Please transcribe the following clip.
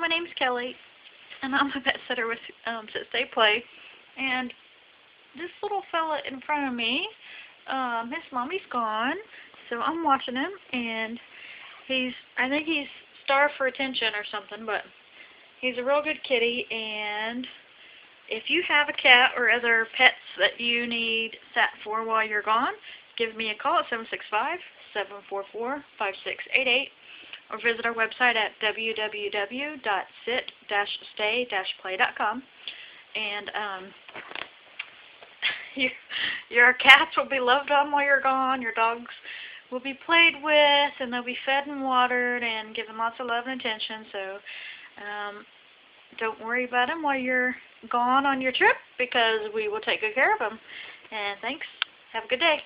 my name's Kelly, and I'm a pet sitter with Sit Stay Play. And this little fella in front of me, his mommy's gone, so I'm watching him, and I think he's starved for attention or something, but he's a real good kitty. And if you have a cat or other pets that you need sat for while you're gone, give me a call at 765-744-5688. or visit our website at www.sit-stay-play.com. And your cats will be loved on while you're gone. Your dogs will be played with, and they'll be fed and watered and given lots of love and attention. So don't worry about them while you're gone on your trip, because we will take good care of them. And thanks. Have a good day.